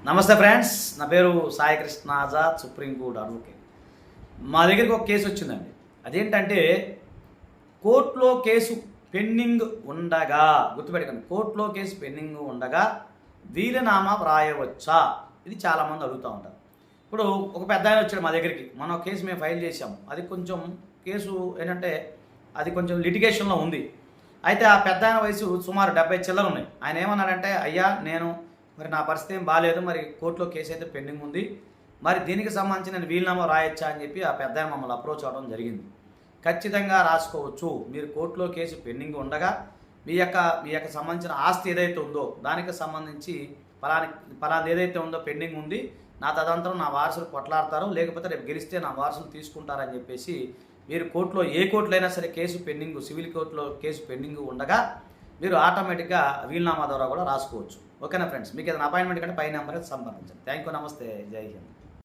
నమస్తే ఫ్రెండ్స్, నా పేరు సాయి కృష్ణ ఆజాద్, సుప్రీంకోర్టు అడ్వకేట్. మా దగ్గరికి ఒక కేసు వచ్చిందండి. అదేంటంటే కోర్టులో కేసు పెండింగ్ ఉండగా, గుర్తుపెట్టుకోండి, కోర్టులో కేసు పెండింగ్ ఉండగా వీలునామా వ్రాయవచ్చా? ఇది చాలామంది అడుగుతూ ఉంటారు. ఇప్పుడు ఒక పెద్ద ఆయన వచ్చాడు మా దగ్గరికి. మనం కేసు మేము ఫైల్ చేసాము. అది కొంచెం కేసు ఏంటంటే అది కొంచెం లిటిగేషన్లో ఉంది. అయితే ఆ పెద్ద ఆయన వయసు సుమారు 70 చిల్లర ఉన్నాయి. ఆయన ఏమన్నాడంటే, అయ్యా మరి నా పరిస్థితి ఏం బాగాలేదు, మరి కోర్టులో కేసు అయితే పెండింగ్ ఉంది, మరి దీనికి సంబంధించి నేను వీలునామా రాయొచ్చా అని చెప్పి ఆ పెద్ద మమ్మల్ని అప్రోచ్ అవ్వడం జరిగింది. ఖచ్చితంగా రాసుకోవచ్చు. మీరు కోర్టులో కేసు పెండింగ్ ఉండగా మీ యొక్క సంబంధించిన ఆస్తి ఏదైతే ఉందో దానికి సంబంధించి ఫలానా ఏదైతే ఉందో పెండింగ్ ఉంది, నా తదంతరం నా వారసులు కొట్లాడతారు, లేకపోతే రేపు గెలిస్తే నా వారసులు తీసుకుంటారని చెప్పేసి మీరు కోర్టులో ఏ కోర్టులో అయినా సరే కేసు పెండింగ్, సివిల్ కోర్టులో కేసు పెండింగ్ ఉండగా మీరు ఆటోమేటిక్గా వీలునామా ద్వారా కూడా రాసుకోవచ్చు. ఓకేనా ఫ్రెండ్స్? మీకు ఏదైనా అపాయింట్మెంట్ కంటే పై నెంబర్ సంప్రదించండి. థ్యాంక్ యూ, నమస్తే, జై హింద్.